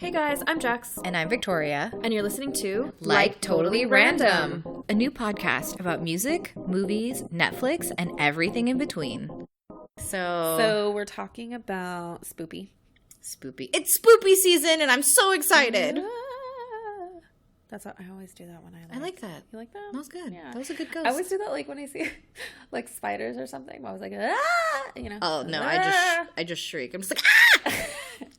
Hey guys, I'm Jax. And I'm Victoria. And you're listening to Like Totally Random, a new podcast about music, movies, Netflix, and everything in between. So we're talking about Spoopy. Spoopy. It's Spoopy season and I'm so excited. That's how I always do that when I like that. You like that? That was good. Yeah. That was a good ghost. I always do that like when I see like spiders or something. I was like, you know. Oh no, I just shriek. I'm just like,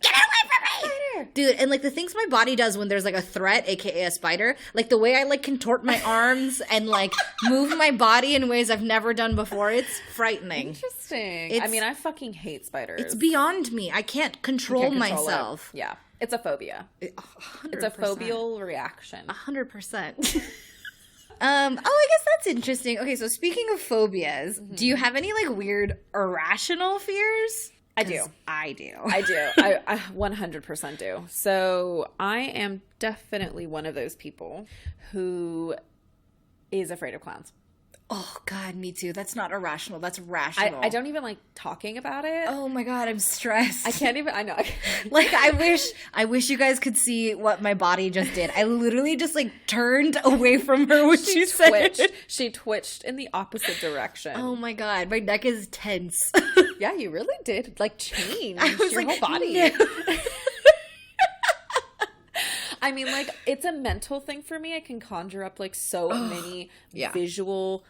Get away from me! Spider! Dude, and like the things my body does when there's like a threat, aka a spider, like the way I like contort my arms and like move my body in ways I've never done before, it's frightening. Interesting. I mean, I fucking hate spiders. It's beyond me. I can't control myself. Yeah. It's a phobia. 100%. It's a phobial reaction. 100%. I guess that's interesting. Okay, so speaking of phobias, do you have any like weird irrational fears? I do. I do. I 100% do. So I am definitely one of those people who is afraid of clowns. Oh, God, me too. That's not irrational. That's rational. I don't even like talking about it. Oh, my God, I'm stressed. I can't even, I know. Like, I wish you guys could see what my body just did. I literally just, like, turned away from her when she said it. She twitched in the opposite direction. Oh, my God. My neck is tense. Yeah, you really did, like, change your like, whole body. No. I mean, like, it's a mental thing for me. I can conjure up, like, so many mental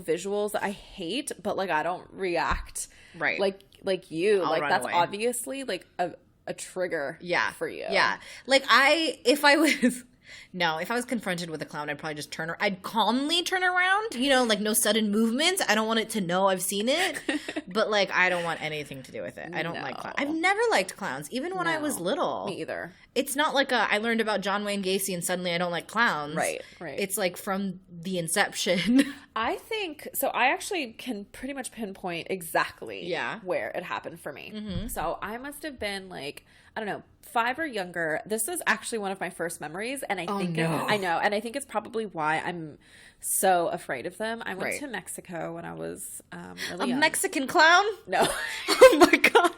visuals that I hate, but, like, I don't react. Right. Like you. I'll like, run that's away. Obviously, like, a trigger for you. Yeah. Like, if I was confronted with a clown, I'd probably just I'd calmly turn around, you know, like no sudden movements. I don't want it to know I've seen it, but like, I don't want anything to do with it. I don't like clowns. I've never liked clowns, even when I was little. Me either. It's not like I learned about John Wayne Gacy and suddenly I don't like clowns. Right. It's like from the inception. I think, so I actually can pretty much pinpoint exactly where it happened for me. Mm-hmm. So I must have been like, I don't know, 5 or younger. This is actually one of my first memories, and I think I know, and I think it's probably why I'm so afraid of them. I went to Mexico when I was really young. A Mexican clown? No. Oh my God.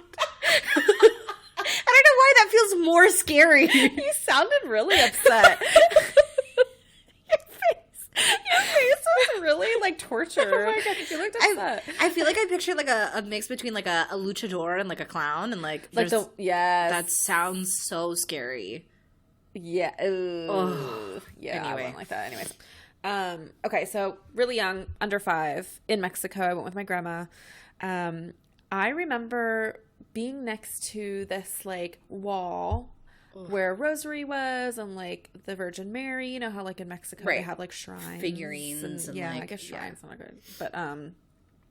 I don't know why that feels more scary. You sounded really upset. Your face was really like torture. Oh my God. You looked upset. I feel like I pictured like a mix between like a luchador and like a clown, and like that sounds so scary. Yeah. Oh. Yeah. Anyway. I wouldn't like that. Anyways. Okay. So really young, under 5, in Mexico. I went with my grandma. I remember being next to this like wall where a rosary was, and like the Virgin Mary, you know how like in Mexico they have like shrines, figurines, and yeah, like, I guess shrines not good, but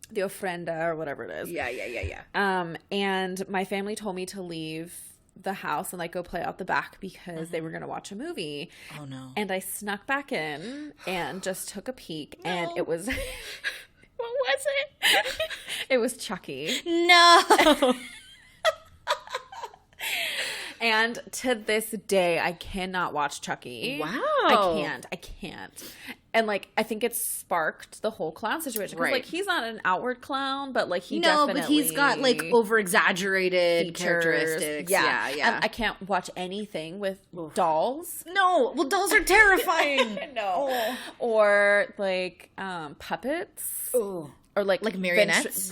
the ofrenda or whatever it is. Yeah. And my family told me to leave the house and like go play out the back because they were gonna watch a movie. Oh no! And I snuck back in and just took a peek, and it was. What was it? It was Chucky. No. And to this day, I cannot watch Chucky. Wow. I can't. And, like, I think it sparked the whole clown situation. Because, like, he's not an outward clown, but, like, he definitely... but he's got, like, over-exagerrated characteristics. Yeah. And I can't watch anything with dolls. No. Well, dolls are terrifying. No. Or, like, puppets. Oh. Or like marionettes?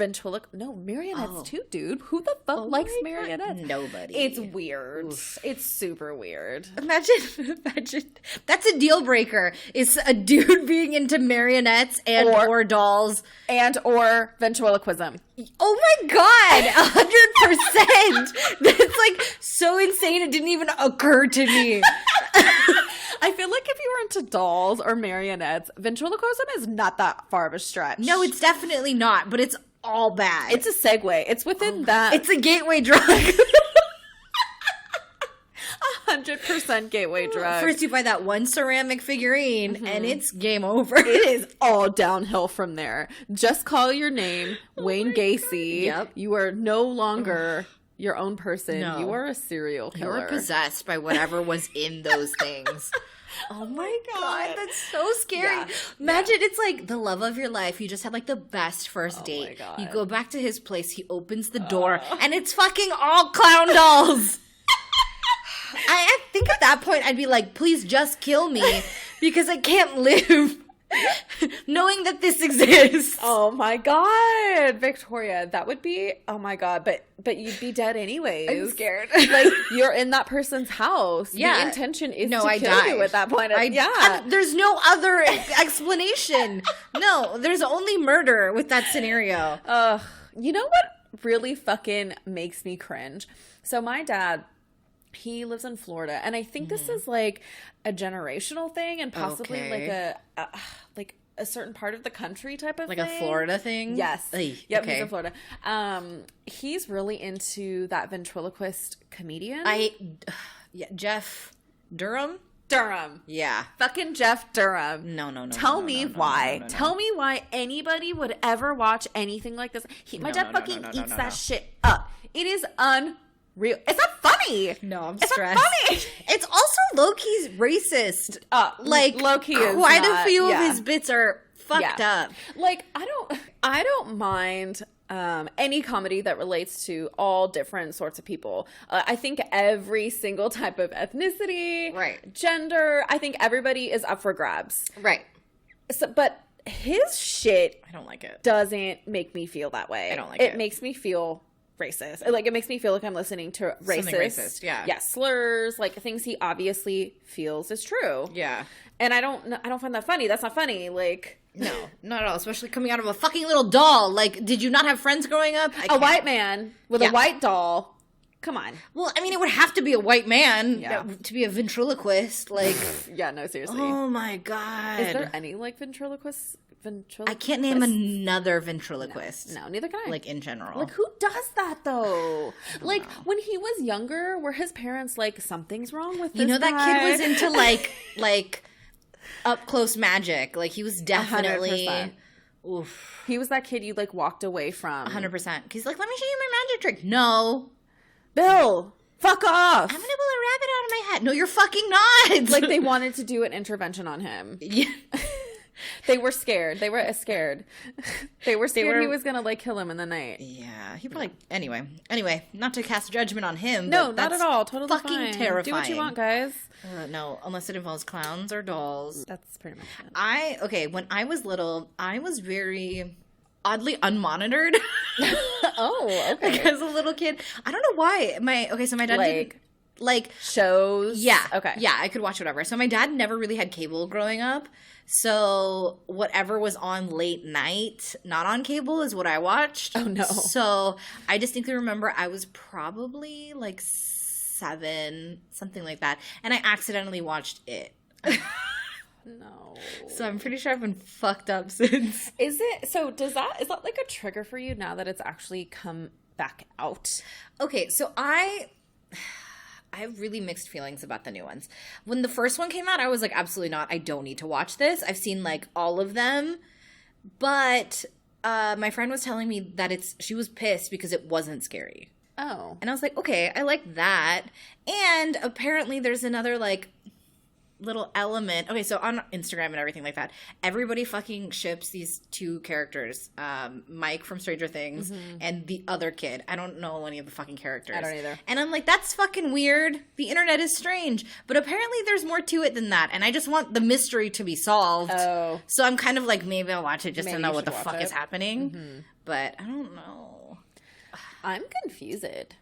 No, marionettes too, dude. Who the fuck likes marionettes? God. Nobody. It's weird. Oof. It's super weird. Imagine. That's a deal breaker. Is a dude being into marionettes and or dolls. And or ventriloquism. Oh my God. 100%. That's like so insane it didn't even occur to me. I feel like if you were into dolls or marionettes, ventriloquism is not that far of a stretch. No, it's definitely not, but it's all bad. It's a segue. It's within that. It's a gateway drug. 100% gateway drug. First you buy that one ceramic figurine and it's game over. It is all downhill from there. Just call your name, Wayne Gacy. Yep. You are no longer your own person. No. You are a serial killer. You're possessed by whatever was in those things. Oh my God, that's so scary. Yeah. Imagine it's like the love of your life. You just had like the best first date. My God. You go back to his place. He opens the door and it's fucking all clown dolls. I that point, I'd be like, please just kill me because I can't live knowing that this exists. Oh my God, Victoria, that would be, oh my God, but you'd be dead anyways. I'm scared. Like, you're in that person's house. Yeah. The intention is to kill you at that point. There's no other explanation. No, there's only murder with that scenario. You know what really fucking makes me cringe? So my dad, he lives in Florida, and I think this is like a generational thing, and possibly like a certain part of the country type of like thing. a Florida thing. Yes. Yep. Okay. He's in Florida. He's really into that ventriloquist comedian. Jeff Durham. Yeah. Fucking Jeff Durham. No. Tell me why. Tell me why anybody would ever watch anything like this. My dad fucking eats that shit up. It is unreal. It's not funny. No, I'm it's stressed. Not funny. It's also low-key racist. Like, low-key quite a few of his bits are fucked up. Like, I don't mind any comedy that relates to all different sorts of people. I think every single type of ethnicity, gender, I think everybody is up for grabs. Right. So, but his shit, I don't like it. Doesn't make me feel that way. I don't like it. It makes me feel racist. Like, it makes me feel like I'm listening to racist. Yeah, slurs, like things he obviously feels is true. Yeah. And I don't find that funny. That's not funny. Like, no, not at all. Especially coming out of a fucking little doll. Like, did you not have friends growing up? A white man with a white doll. Come on. Well, I mean, it would have to be a white man to be a ventriloquist. Like, yeah, no, seriously. Oh my God. Is there any like ventriloquists? I can't name another ventriloquist. No, neither can I. Like, in general. Like, who does that, though? Like, when he was younger, were his parents like, something's wrong with this You know, guy? that kid was into, like up-close magic. Like, he was definitely... 100%. Oof. He was that kid you, like, walked away from. 100%. He's like, let me show you my magic trick. No. Bill, fuck off. I'm gonna pull a rabbit out of my hat. No, you're fucking not. Like, they wanted to do an intervention on him. Yeah. They were scared. They were scared. They were scared he was going to, like, kill him in the night. Yeah. He probably... Anyway, not to cast judgment on him. No, not at all. Totally fucking fine. Terrifying. Do what you want, guys. No, unless it involves clowns or dolls. That's pretty much it. When I was little, I was very... oddly unmonitored. Oh, okay. Like, as a little kid. I don't know why. So my dad didn't... Like... Shows? Yeah. Okay. Yeah, I could watch whatever. So my dad never really had cable growing up. So whatever was on late night, not on cable, is what I watched. Oh, no. So I distinctly remember I was probably like 7, something like that. And I accidentally watched it. No. So I'm pretty sure I've been fucked up since. Is that like a trigger for you now that it's actually come back out? Okay, so I have really mixed feelings about the new ones. When the first one came out, I was like, absolutely not. I don't need to watch this. I've seen like all of them. But my friend was telling me that she was pissed because it wasn't scary. Oh. And I was like, okay, I like that. And apparently there's another like little element. Okay, so on Instagram and everything like that, everybody fucking ships these two characters, Mike from Stranger Things and the other kid. I don't know any of the fucking characters. I don't either. And I'm like, that's fucking weird. The internet is strange. But apparently there's more to it than that. And I just want the mystery to be solved. Oh. So I'm kind of like, maybe I'll watch it just to know what the fuck is happening. Mm-hmm. But I don't know. I'm confused.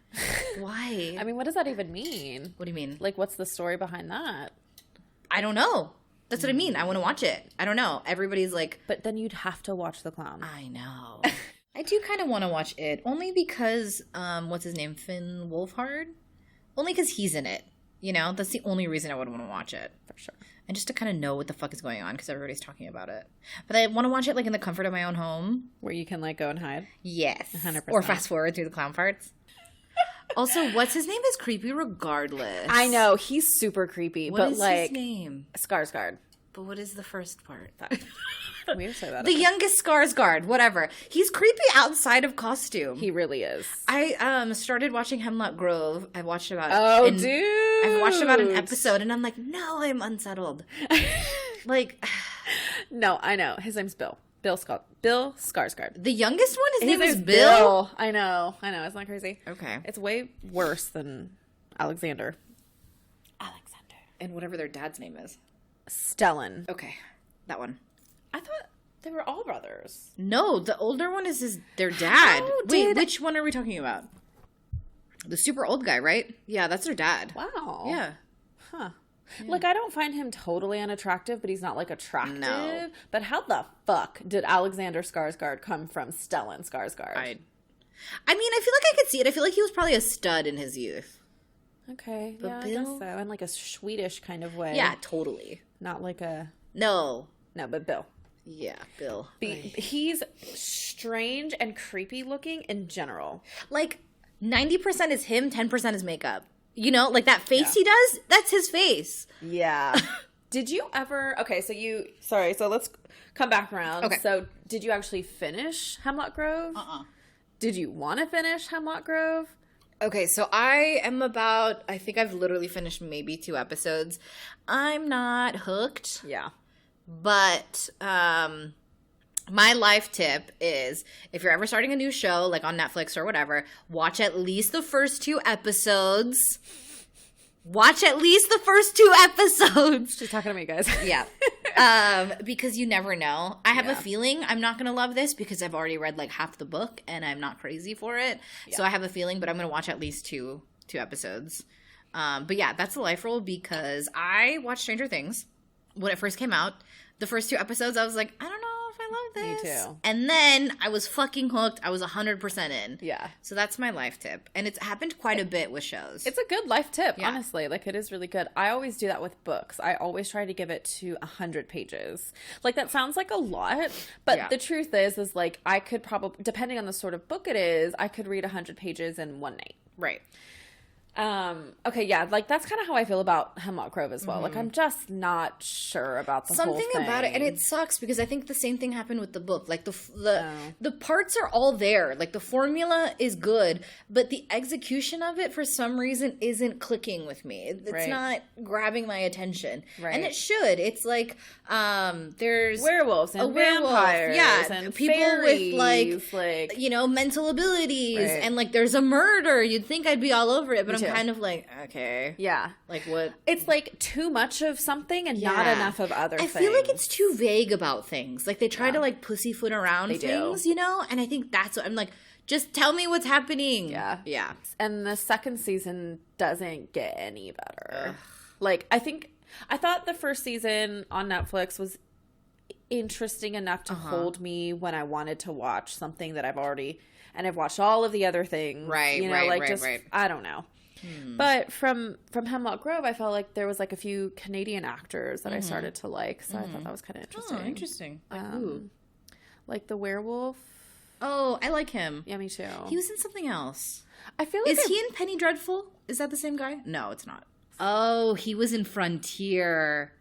Why? I mean, what does that even mean? What do you mean? Like, what's the story behind that? I don't know. That's what I mean. I want to watch it. I don't know. Everybody's like... But then you'd have to watch The Clown. I know. I do kind of want to watch it. Only because, what's his name? Finn Wolfhard? Only because he's in it. You know? That's the only reason I would want to watch it. For sure. And just to kind of know what the fuck is going on because everybody's talking about it. But I want to watch it like in the comfort of my own home. Where you can like go and hide? Yes. 100%. Or fast forward through the clown parts. Also, what's his name is creepy regardless. I know. He's super creepy. What but is like, his name? Skarsgård. But what is the first part? We say that. The youngest Skarsgård, whatever. He's creepy outside of costume. He really is. I started watching Hemlock Grove. I watched about dude. I've watched about an episode and I'm like, no, I'm unsettled. Like, no, I know. His name's Bill. Bill Skarsgård. The youngest one? His name is Bill? I know. Isn't that crazy? Okay. It's way worse than Alexander. And whatever their dad's name is. Stellan. Okay. That one. I thought they were all brothers. No, the older one is their dad. Wait, which one are we talking about? The super old guy, right? Yeah, that's their dad. Wow. Yeah. Huh. Yeah. Like, I don't find him totally unattractive, but he's not, like, attractive. No. But how the fuck did Alexander Skarsgård come from Stellan Skarsgård? I mean, I feel like I could see it. I feel like he was probably a stud in his youth. Okay. But yeah, Bill? I guess so. In, like, a Swedish kind of way. Yeah, totally. Not like a... No, but Bill. Yeah, Bill. He's strange and creepy looking in general. Like, 90% is him, 10% is makeup. You know, like that face he does, that's his face. Yeah. Did you ever... Okay, so let's come back around. Okay. So, did you actually finish Hemlock Grove? Did you want to finish Hemlock Grove? Okay, so I think I've literally finished maybe 2 episodes. I'm not hooked. Yeah. But my life tip is, if you're ever starting a new show, like on Netflix or whatever, watch at least the first 2 episodes. She's talking to me, guys. Yeah. Because you never know. I have a feeling I'm not going to love this because I've already read like half the book and I'm not crazy for it. Yeah. So I have a feeling, but I'm going to watch at least two episodes. But yeah, that's the life rule because I watched Stranger Things when it first came out. The first 2 episodes, I was like, I don't know if I love this. Me too. And then I was fucking hooked. I was 100% in. Yeah. So that's my life tip. And it's happened quite a bit with shows. It's a good life tip, honestly. Like, it is really good. I always do that with books. I always try to give it to 100 pages. Like, that sounds like a lot, but the truth is like, I could probably, depending on the sort of book it is, I could read 100 pages in one night. Right. Okay, yeah, like that's kind of how I feel about Hemlock Grove as well. Like, I'm just not sure about the whole thing. Something about it, and it sucks because I think the same thing happened with the book. Like the parts are all there. Like the formula is good, but the execution of it for some reason isn't clicking with me. It's not grabbing my attention, and it should. It's like there's werewolves and vampires, and people fairies, with like mental abilities, and like there's a murder. You'd think I'd be all over it, but I'm kind of like, okay. Yeah. Like what? It's like too much of something and not enough of other things. I feel like it's too vague about things. Like they try to like pussyfoot around things, And I think that's what I'm like, just tell me what's happening. Yeah. Yeah. And the second season doesn't get any better. Ugh. Like, I thought the first season on Netflix was interesting enough to hold me when I wanted to watch something that I've watched all of the other things. Right. I don't know. But from Hemlock Grove, I felt like there was like a few Canadian actors that I started to like, so I thought that was kind of interesting. Oh, interesting. Like the werewolf. Oh, I like him. Yeah, me too. He was in something else. I feel like is he in Penny Dreadful? Is that the same guy? No, it's not. Oh, he was in Frontier.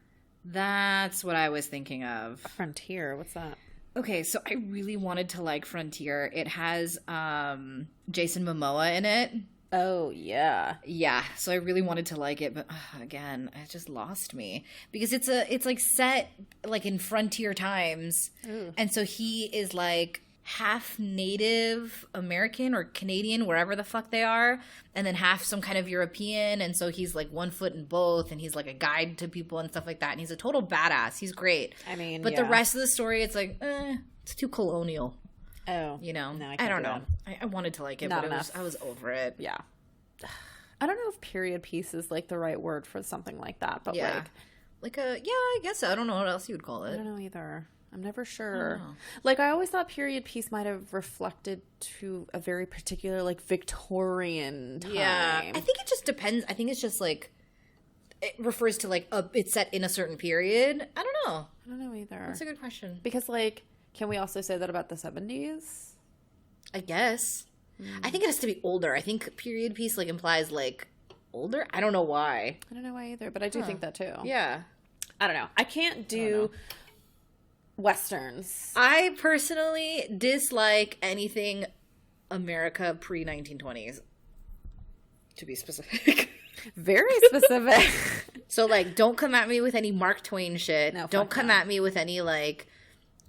That's what I was thinking of. Frontier? What's that? Okay, so I really wanted to like Frontier. It has Jason Momoa in it. Oh, yeah. Yeah, so I really wanted to like it, but again, it just lost me. Because it's like set like in frontier times. Ooh. And so he is like half Native American or Canadian, wherever the fuck they are, and then half some kind of European, and so he's like one foot in both, and he's like a guide to people and stuff like that, and he's a total badass. He's great. I mean, but the rest of the story, it's like, it's too colonial. Oh. No, I don't know. I wanted to like it, Not but enough. I was over it. Yeah. I don't know if period piece is like the right word for something like that, but I guess so. I don't know what else you would call it. I don't know either. I'm never sure. Like, I always thought period piece might have reflected to a very particular, like, Victorian time. Yeah. I think it just depends. I think it's just, like, it refers to, like, it's set in a certain period. I don't know. I don't know either. That's a good question. Because, like, can we also say that about the 70s? I guess. I think it has to be older. I think period piece, like, implies, like, older? I don't know why. I don't know why either, but I do think that, too. Yeah. I don't know. I can't do Westerns. I personally dislike anything America pre-1920s, to be specific. Very specific. So, like, don't come at me with any Mark Twain shit. No, don't come at me with any, like,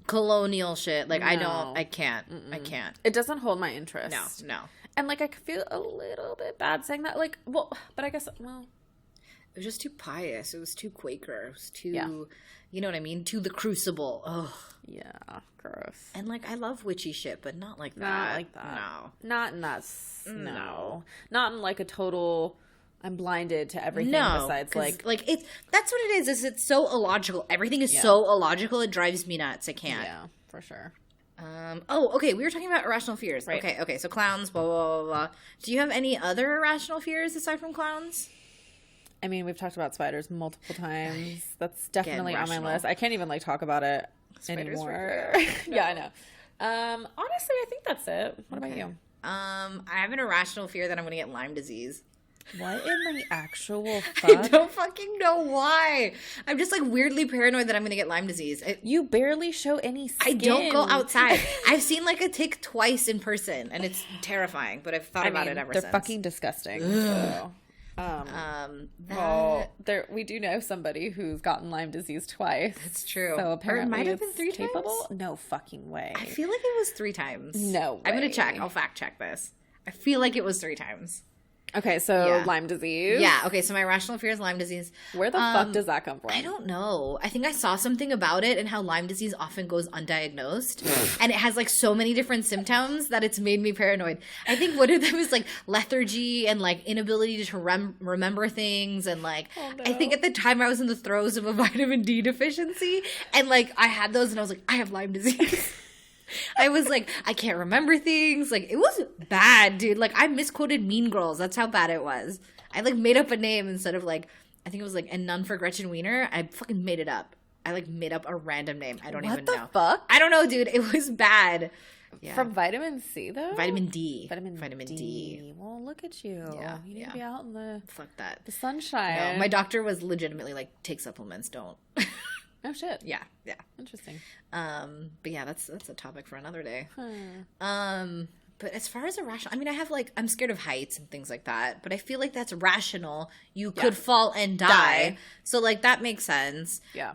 colonial shit. Like, I can't. Mm-mm. I can't. It doesn't hold my interest. No. And, like, I feel a little bit bad saying that. Like, well, but I guess, well. It was just too pious. It was too Quaker. It was too, you know what I mean? Too the crucible. Ugh. Yeah, gross. And, like, I love witchy shit, but not like that. Not like that. No. Not in that. No. Not in, like, a total... I'm blinded to everything besides, like... Like, that's what it is it's so illogical. Everything is so illogical, it drives me nuts. I can't. Yeah, for sure. Okay, we were talking about irrational fears. Right. Okay, so clowns, blah, blah, blah, blah. Do you have any other irrational fears aside from clowns? I mean, we've talked about spiders multiple times. That's definitely on my list. I can't even, like, talk about it anymore. Yeah, I know. Honestly, I think that's it. What about you? I have an irrational fear that I'm going to get Lyme disease. What in the actual fuck? I don't fucking know why. I'm just, like, weirdly paranoid that I'm going to get Lyme disease. You barely show any skin. I don't go outside. I've seen, like, a tick twice in person, and it's terrifying, but I've thought about it ever since. They're fucking disgusting. So. We do know somebody who's gotten Lyme disease twice. That's true. So apparently, it might have been 3 capable? times. No fucking way. I feel like it was 3 times. No way. I'm gonna check. I'll fact check this. I feel like it was 3 times. Okay, so Lyme disease. Yeah. Okay, so my irrational fear is Lyme disease. Where the fuck does that come from? I don't know. I think I saw something about it and how Lyme disease often goes undiagnosed, and it has, like, so many different symptoms that it's made me paranoid. I think one of them is, like, lethargy and, like, inability to remember things, and, like, I think at the time I was in the throes of a vitamin D deficiency, and, like, I had those, and I was like, I have Lyme disease. I was like, I can't remember things. Like, it was bad, dude. Like, I misquoted Mean Girls. That's how bad it was. I, like, made up a name instead of, like, I think it was, like, and none for Gretchen Wiener. I fucking made it up. I, like, made up a random name. I don't even know. What the fuck? I don't know, dude. It was bad. Yeah. From vitamin C, though? Vitamin D. Vitamin D. Well, look at you. Yeah. You need to be out in the... Fuck that. The sunshine. No, my doctor was legitimately like, take supplements, don't. Oh, shit. Yeah. Interesting. But yeah, that's a topic for another day. But as far as irrational, I mean, I have, like, I'm scared of heights and things like that, but I feel like that's rational. You could fall and die. So, like, that makes sense. Yeah.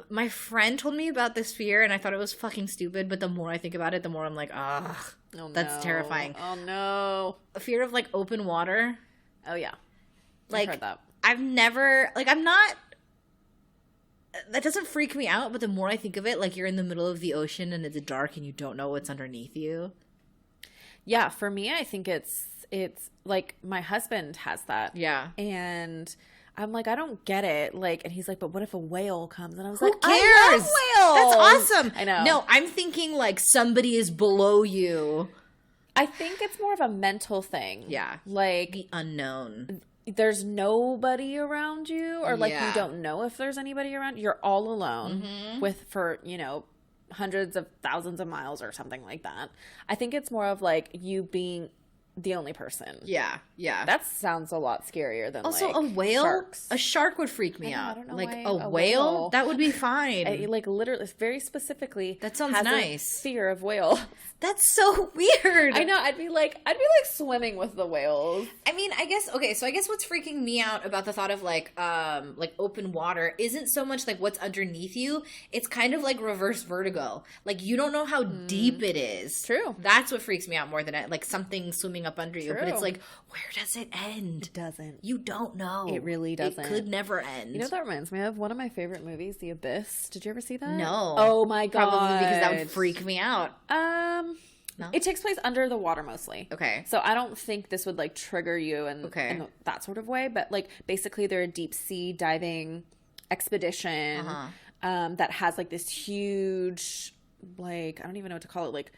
My friend told me about this fear, and I thought it was fucking stupid, but the more I think about it, the more I'm like, ugh, that's terrifying. Oh, no. A fear of, like, open water. Oh, yeah. Like, I've heard that. I've never, like, I'm not, that doesn't freak me out, but the more I think of it, like, you're in the middle of the ocean and it's dark and you don't know what's underneath you. Yeah, for me, I think it's like, my husband has that. Yeah. And I'm like, I don't get it. Like, and he's like, but what if a whale comes? And I was Who like, cares? I love whales. That's awesome. I know. No, I'm thinking, like, somebody is below you. I think it's more of a mental thing. Yeah. Like, the unknown. There's nobody around you, or, like, you don't know if there's anybody around. You're all alone for, you know, hundreds of thousands of miles or something like that. I think it's more of, like, you being the only person. Yeah. That sounds a lot scarier than, also, like, a whale. Sharks. A shark would freak me out. I don't know like, why a whale? That would be fine. Like, literally, very specifically. That sounds has nice. A fear of whales. That's so weird. I know. I'd be like swimming with the whales. I mean, I guess what's freaking me out about the thought of, like open water isn't so much like what's underneath you. It's kind of like reverse vertigo. Like, you don't know how deep it is. True. That's what freaks me out more than like something swimming up under you. True. But it's like, where does it end? It doesn't. You don't know. It really doesn't. It could never end. You know what that reminds me of? One of my favorite movies, The Abyss. Did you ever see that? No. Oh my god. Probably because that would freak me out. No? It takes place under the water mostly. Okay. So I don't think this would, like, trigger you in that sort of way. But, like, basically they're a deep sea diving expedition that has, like, this huge, like, I don't even know what to call it, like,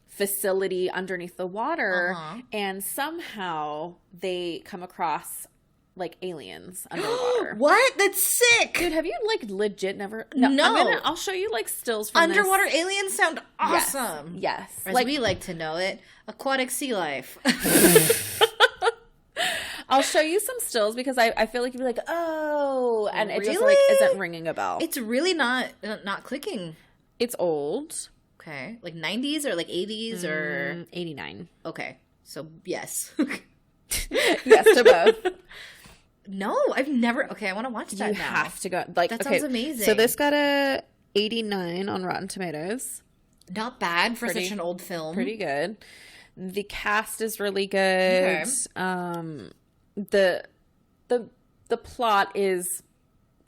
facility underneath the water. And somehow they come across, like, aliens underwater. What? That's sick. Dude, have you, like, legit never? No. I'll show you, like, stills from underwater this. aliens sound awesome. Yes. As we like to know it, aquatic sea life. I'll show you some stills because I feel like you'd be like, oh, and it just, like, isn't ringing a bell. It's really not clicking. It's old. Okay. Like 90s or like 80s or 89. Okay. So, yes. Yes to both. No, I've never. Okay, I want to watch that now. You have to go. Like, that sounds amazing. So this got a 89 on Rotten Tomatoes. Not bad for such an old film. Pretty good. The cast is really good. Okay. The the plot is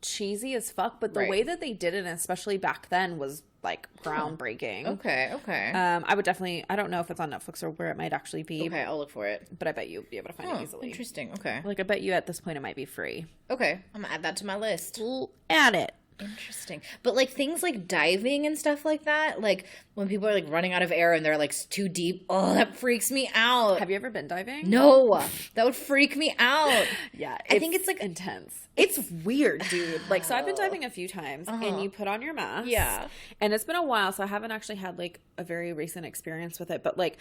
cheesy as fuck, but the right. way that they did it, especially back then, was like groundbreaking. Okay. I would definitely, I don't know if it's on Netflix or where it might actually be. Okay, I'll look for it. But I bet you'll be able to find it easily. Interesting. Okay. Like, I bet you at this point it might be free. Okay. I'm gonna add that to my list. We'll add it. Interesting. But like things like diving and stuff like that, like when people are like running out of air and they're like too deep, oh, that freaks me out. Have you ever been diving? No. That would freak me out. Yeah. I think it's like intense. It's weird, dude. Like, so I've been diving a few times and you put on your mask. Yeah. And it's been a while, so I haven't actually had like a very recent experience with it, but like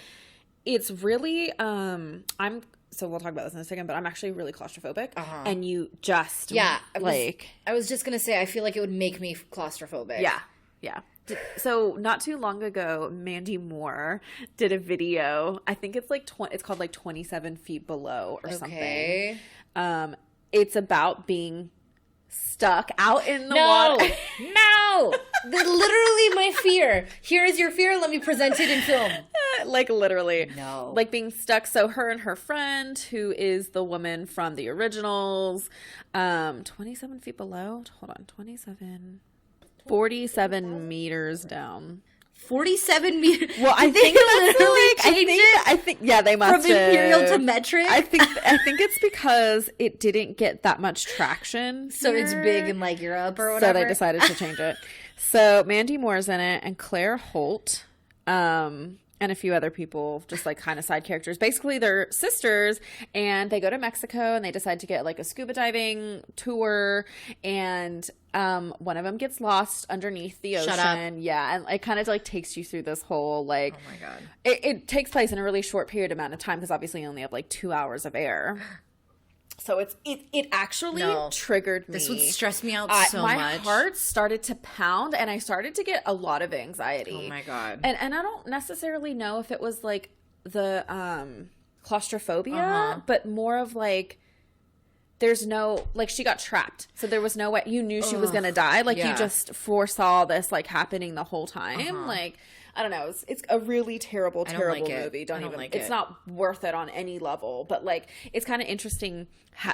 it's really so we'll talk about this in a second, but I'm actually really claustrophobic. And you just I was just gonna say, I feel like it would make me claustrophobic. Yeah. So not too long ago, Mandy Moore did a video. I think it's like it's called like 27 Feet Below or something. It's about being stuck out in the water. No! That's literally my fear. Here is your fear. Let me present it in film. Like, literally. No. Like, being stuck. So her and her friend, who is the woman from the originals, 27 feet below. Hold on. 47 meters down. 47 meters. Well, I think I think they must from imperial to metric. I think it's because it didn't get that much traction. So it's big in like Europe or whatever. So they decided to change it. So Mandy Moore's in it, and Claire Holt, and a few other people, just like kind of side characters. Basically, they're sisters, and they go to Mexico, and they decide to get like a scuba diving tour, and one of them gets lost underneath the ocean. Shut up. Yeah, and it kind of like takes you through this whole like. Oh my god! It takes place in a really short period amount of time because obviously you only have like 2 hours of air. So it actually triggered me. This would stress me out so much. My heart started to pound, and I started to get a lot of anxiety. Oh my god! And I don't necessarily know if it was like the claustrophobia, but more of like there's no like she got trapped, so there was no way you knew she was gonna die. Like you just foresaw this like happening the whole time. Like. I don't know. It's a really terrible movie. Don't even like it. It's not worth it on any level. But like, it's kind of interesting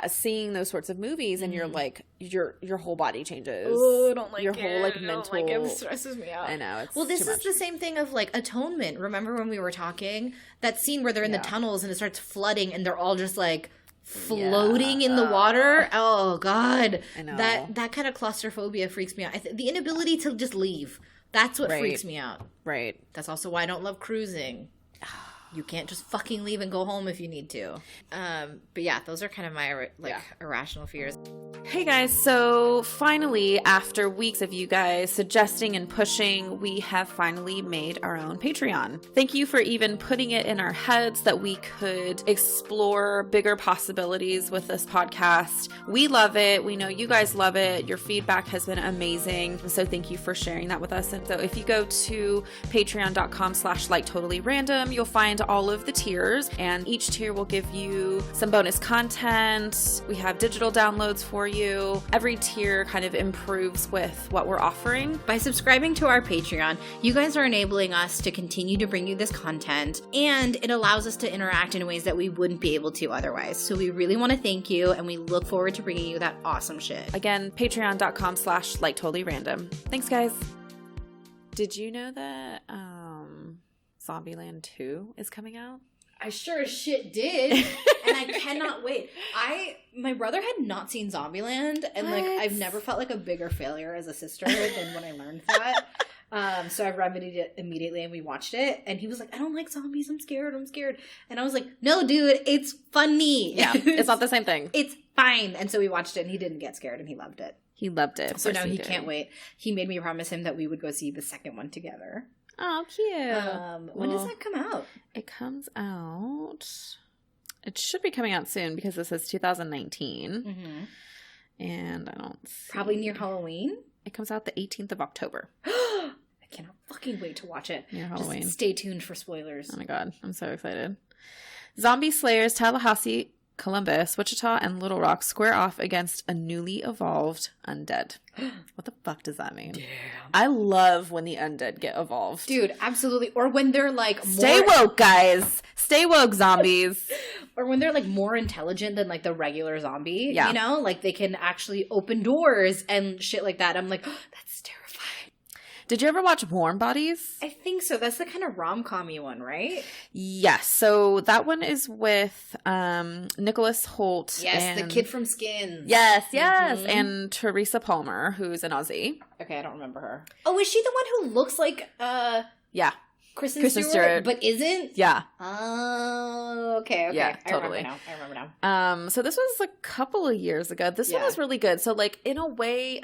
seeing those sorts of movies, and you're like, your whole body changes. Oh, I don't like your it. whole like mental. I don't like it. It stresses me out. I know. It's this is the same thing of like Atonement. Remember when we were talking that scene where they're in the tunnels and it starts flooding and they're all just like floating in the water? Oh god, I know. That kind of claustrophobia freaks me out. The inability to just leave. That's what freaks me out. Right. That's also why I don't love cruising. You can't just fucking leave and go home if you need to. But yeah, those are kind of my irrational fears. Hey guys, so finally, after weeks of you guys suggesting and pushing, we have finally made our own Patreon. Thank you for even putting it in our heads that we could explore bigger possibilities with this podcast. We love it. We know you guys love it. Your feedback has been amazing. So thank you for sharing that with us. And so if you go to patreon.com/liketotallyRandom, you'll find all of the tiers, and each tier will give you some bonus content. We have digital downloads for you. Every tier kind of improves with what we're offering. By subscribing to our Patreon, you guys are enabling us to continue to bring you this content, and it allows us to interact in ways that we wouldn't be able to otherwise. So we really want to thank you, and we look forward to bringing you that awesome shit. Again, patreon.com/liketotallyRandom. Thanks, guys. Did you know that Zombieland 2 is coming out? I sure as shit did. And I cannot wait. My brother had not seen Zombieland, and like I've never felt like a bigger failure as a sister than when I learned that. So I remedied it immediately, and we watched it, and he was like, I don't like zombies, I'm scared. And I was like, no dude, it's funny. Yeah, it's not the same thing. It's fine. And so we watched it, and he didn't get scared, and he loved it. He loved it. So now he can't wait. He made me promise him that we would go see the second one together. Oh, cute. When does that come out? It comes out... It should be coming out soon because this is 2019. Mm-hmm. And I don't see... Probably near Halloween? It comes out the 18th of October. I cannot fucking wait to watch it. Near Halloween. Just stay tuned for spoilers. Oh my god. I'm so excited. Zombie Slayers Tallahassee... Columbus, Wichita, and Little Rock square off against a newly evolved undead. What the fuck does that mean? Damn. I love when the undead get evolved. Dude, absolutely. Or when they're like Stay woke, guys. Stay woke, zombies. Or when they're like more intelligent than like the regular zombie. Yeah. You know? Like they can actually open doors and shit like that. I'm like, oh, that's terrifying. Did you ever watch Warm Bodies? I think so. That's the kind of rom-com-y one, right? Yes. So that one is with Nicholas Hoult. Yes, the kid from Skins. Yes. Mm-hmm. And Teresa Palmer, who's an Aussie. Okay, I don't remember her. Oh, is she the one who looks like yeah. Kristen Stewart, but isn't? Yeah. Oh, okay. Yeah, totally. I remember now. So this was a couple of years ago. This one was really good. So like in a way,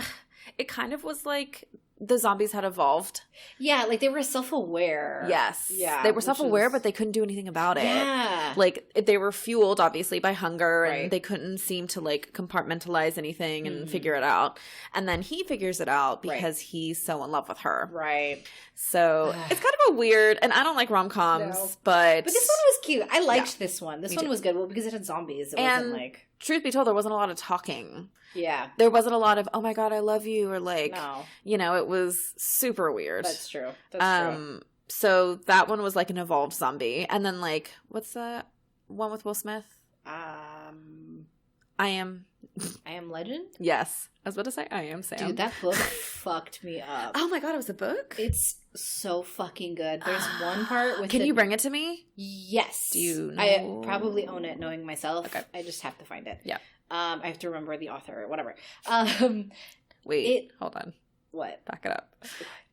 it kind of was like the zombies had evolved. Yeah, like they were self-aware. Yes. Yeah. They were self-aware, but they couldn't do anything about it. Yeah. Like they were fueled obviously by hunger and they couldn't seem to like compartmentalize anything and figure it out. And then he figures it out because he's so in love with her. Right. So it's kind of a weird, and I don't like rom-coms, but this one was cute. I liked this one. This one was good. Well, because it had zombies. It wasn't like, truth be told, there wasn't a lot of talking. Yeah. There wasn't a lot of, oh my God, I love you, or like, you know, it was super weird. That's true. That's true. So that one was like an evolved zombie. And then like, what's that one with Will Smith? I Am Legend? Yes. I was about to say I Am Sam. Dude, that book fucked me up. Oh my God, it was a book? It's so fucking good. There's one part with Can you bring it to me? Yes. Do you know? I probably own it, knowing myself. Okay. I just have to find it. Yeah. I have to remember the author or whatever. Wait, hold on. What? Back it up.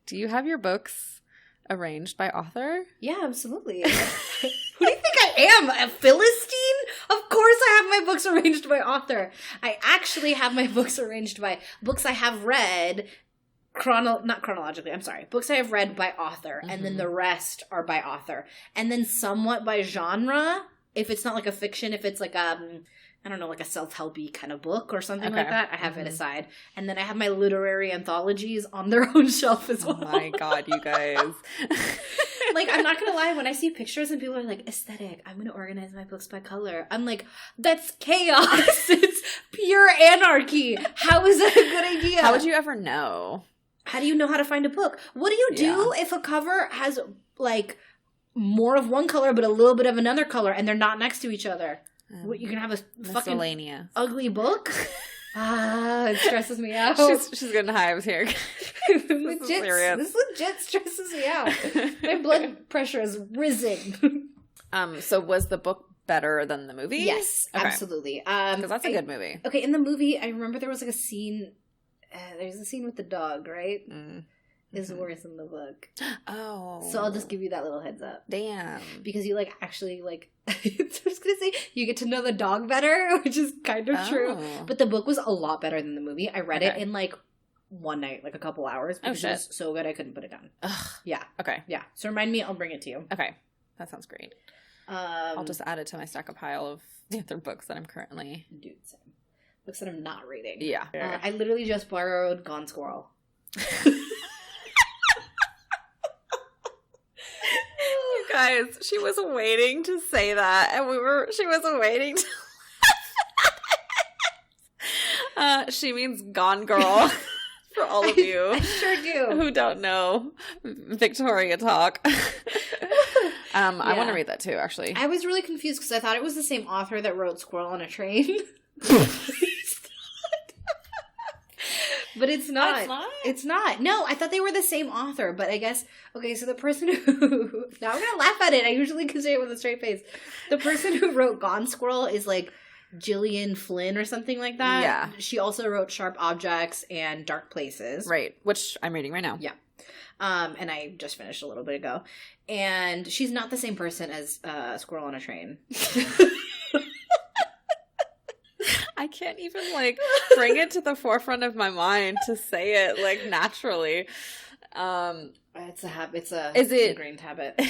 Do you have your books arranged by author? Yeah, absolutely. Who do you think I am? A Philistine? Of course I have my books arranged by author. I actually have my books arranged by books I have read, not chronologically, I'm sorry. Books I have read by author, and then the rest are by author. And then somewhat by genre, if it's not like a fiction, if it's like I don't know, like a self-helpy kind of book or something like that. I have it aside. And then I have my literary anthologies on their own shelf as well. Oh my God, you guys. Like, I'm not going to lie. When I see pictures and people are like, aesthetic, I'm going to organize my books by color. I'm like, that's chaos. It's pure anarchy. How is that a good idea? How would you ever know? How do you know how to find a book? What do you do if a cover has, like, more of one color but a little bit of another color and they're not next to each other? What, you can have a fucking ugly book? It stresses me out. She's getting hives here. This legit stresses me out. My blood pressure is risen. So was the book better than the movie? Yes, absolutely. Because that's a good movie. Okay, in the movie, I remember there was like a scene. There's a scene with the dog, right? Is worse in the book. Oh. So I'll just give you that little heads up. Damn. Because you like actually like I was gonna say you get to know the dog better, which is kind of true. But the book was a lot better than the movie. I read it in like one night, like a couple hours. Because it was so good I couldn't put it down. Ugh. Yeah. Okay. Yeah. So remind me, I'll bring it to you. Okay. That sounds great. I'll just add it to my stack of pile of the other books that I'm currently same. Books that I'm not reading. Yeah. I literally just borrowed Gone Squirrel. Guys, she was waiting to say that, and she was waiting to she means Gone Girl for all of you. I sure do. Who don't know Victoria talk. I want to read that too, actually. I was really confused because I thought it was the same author that wrote Squirrel on a Train. But it's not. It's not. No, I thought they were the same author, but I guess, okay, so the person who, now I'm going to laugh at it. I usually can say it with a straight face. The person who wrote Gone Squirrel is like Gillian Flynn or something like that. Yeah. She also wrote Sharp Objects and Dark Places. Right, which I'm reading right now. Yeah. And I just finished a little bit ago. And she's not the same person as Squirrel on a Train. I can't even, like, bring it to the forefront of my mind to say it, like, naturally. It's a habit. It's a ingrained habit.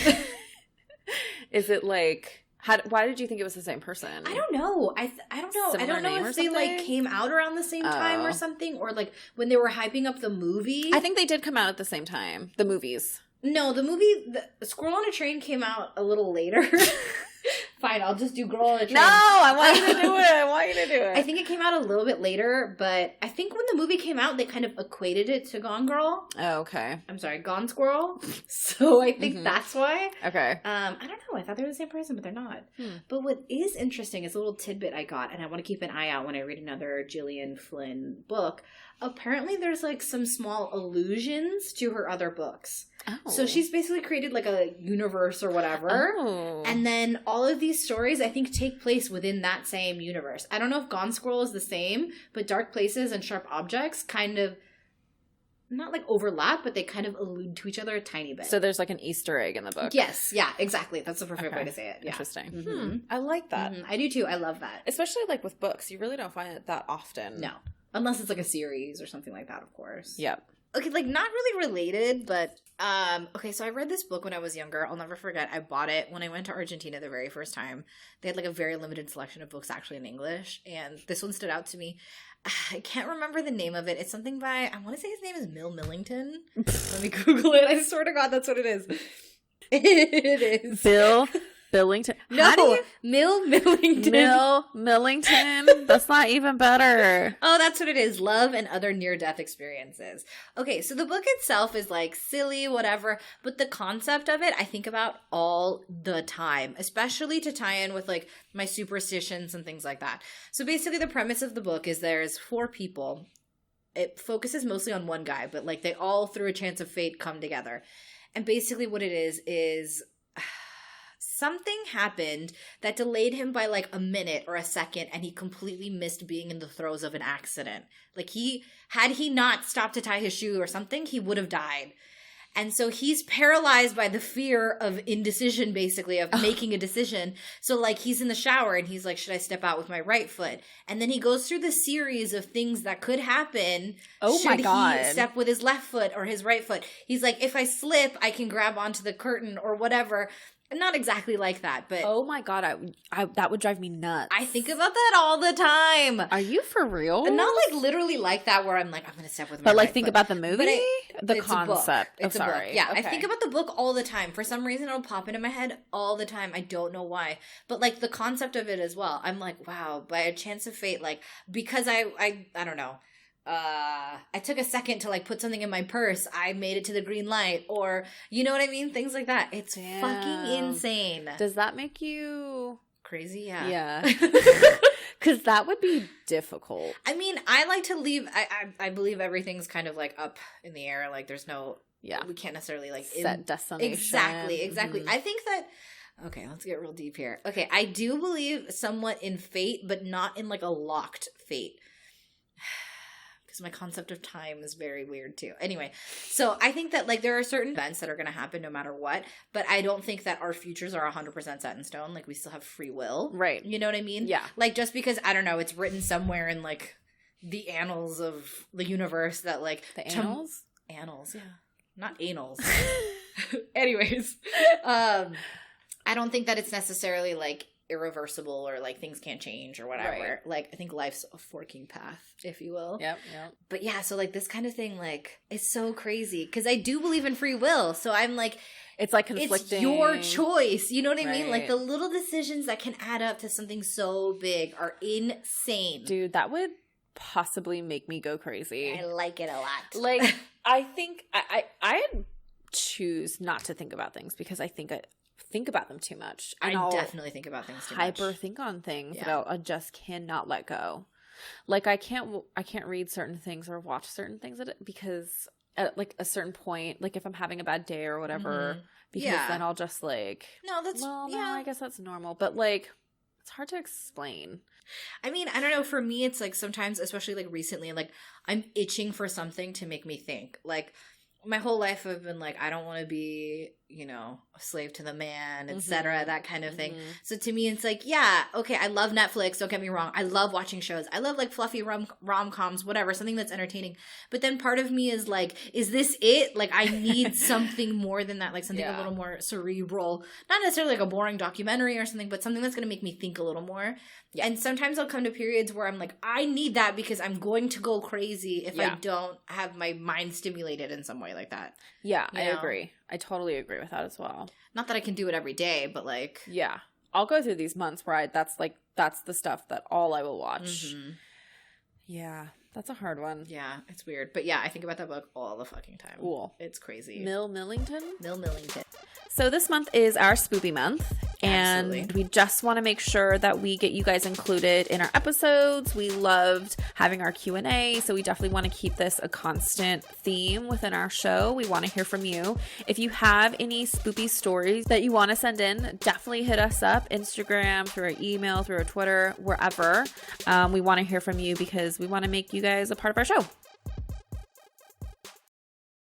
Is it, like, why did you think it was the same person? I don't know. I don't know. I don't know if they, like, came out around the same time or something. Or, like, when they were hyping up the movie. I think they did come out at the same time. The movies. No, the movie, the Squirrel on a Train came out a little later. Fine, I'll just do Girl on a Train. No, I want you to do it. I think it came out a little bit later, but I think when the movie came out, they kind of equated it to Gone Girl. Oh, okay. I'm sorry, Gone Squirrel. So I think that's why. Okay. I don't know. I thought they were the same person, but they're not. But what is interesting is a little tidbit I got, and I want to keep an eye out when I read another Gillian Flynn book. Apparently, there's like some small allusions to her other books. Oh. So she's basically created like a universe or whatever. Oh. And then all of these stories, I think, take place within that same universe. I don't know if Gone Squirrel is the same, but Dark Places and Sharp Objects kind of, not like overlap, but they kind of allude to each other a tiny bit. So there's like an Easter egg in the book. Yes. Yeah, exactly. That's the perfect way to say it. Yeah. Interesting. I like that. I do too. I love that. Especially like with books. You really don't find it that often. No. Unless it's like a series or something like that, of course. Yep. Okay, like not really related, but okay, so I read this book when I was younger. I'll never forget. I bought it when I went to Argentina the very first time. They had like a very limited selection of books actually in English, and this one stood out to me. I can't remember the name of it. It's something by, I want to say his name is Mill Millington. Let me Google it. I swear to God, that's what it is. It is. Bill Billington. No, Mill Millington. Mill Millington. That's not even better. Oh, that's what it is. Love and Other Near-Death Experiences. Okay, so the book itself is like silly, whatever, but the concept of it I think about all the time, especially to tie in with like my superstitions and things like that. So basically the premise of the book is there's 4 people. It focuses mostly on one guy, but like they all through a chance of fate come together. And basically what it is something happened that delayed him by like a minute or a second, and he completely missed being in the throes of an accident. Like had he not stopped to tie his shoe or something, he would have died. And so he's paralyzed by the fear of indecision, basically, of making a decision. So like he's in the shower and he's like, should I step out with my right foot? And then he goes through the series of things that could happen. Oh my God. Should he step with his left foot or his right foot? He's like, if I slip, I can grab onto the curtain or whatever. Not exactly like that, but... Oh my God, I that would drive me nuts. I think about that all the time. Are you for real? Not like literally like that where I'm like, I'm going to step with my But like right think foot. About the movie? The it's concept. It's a book. Yeah, okay. I think about the book all the time. For some reason, it'll pop into my head all the time. I don't know why. But like the concept of it as well. I'm like, wow, by a chance of fate, like, because I don't know. I took a second to like put something in my purse. I made it to the green light, or you know what I mean? Things like that. It's fucking insane. Does that make you crazy? Yeah. Yeah. Because that would be difficult. I mean, I like to leave. I believe everything's kind of like up in the air. Like there's no. Yeah. We can't necessarily like set destination. Exactly. Mm-hmm. I think that. Okay, let's get real deep here. Okay, I do believe somewhat in fate, but not in like a locked fate. Because my concept of time is very weird too. Anyway, so I think that like there are certain events that are going to happen no matter what, but I don't think that our futures are 100% set in stone. Like we still have free will. Right. You know what I mean? Yeah. Like just because, I don't know, it's written somewhere in like the annals of the universe that like... The annals? Annals, yeah. Not anals. Anyways. I don't think that it's necessarily like irreversible or like things can't change or whatever. Right. Like I think life's a forking path, if you will. Yep. But yeah, so like this kind of thing, like it's so crazy because I do believe in free will. So I'm like, it's like conflicting. It's your choice. You know what I mean? Like the little decisions that can add up to something so big are insane. Dude, that would possibly make me go crazy. I like it a lot. Like I think I choose not to think about things because I think about them too much. And I definitely think about things too much. Hyper think on things that I just cannot let go. Like I can't read certain things or watch certain things because at like a certain point, like if I'm having a bad day or whatever, because then I'll just like, I guess that's normal. But like, it's hard to explain. I mean, I don't know. For me, it's like sometimes, especially like recently, like I'm itching for something to make me think. Like my whole life I've been like, I don't want to be, you know, a slave to the man, etc., that kind of thing. So to me, it's like, yeah, okay, I love Netflix, don't get me wrong. I love watching shows. I love like fluffy rom-coms, whatever, something that's entertaining. But then part of me is like, is this it? Like I need something more than that, like something a little more cerebral. Not necessarily like a boring documentary or something, but something that's going to make me think a little more. Yeah. And sometimes I'll come to periods where I'm like, I need that because I'm going to go crazy if I don't have my mind stimulated in some way like that. Yeah, I agree. I totally agree with that as well. Not that I can do it every day, but like... Yeah. I'll go through these months where that's the stuff that all I will watch. Mm-hmm. Yeah. That's a hard one. Yeah, it's weird. But yeah, I think about that book all the fucking time. Cool. It's crazy. Mill Millington. So this month is our spoopy month. And Absolutely. we just want to make sure that we get you guys included in our episodes. We loved having our Q&A, so we definitely want to keep this a constant theme within our show. We want to hear from you. If you have any spoopy stories that you want to send in, definitely hit us up, Instagram, through our email, through our Twitter, wherever. We want to hear from you because we want to make you guys a part of our show.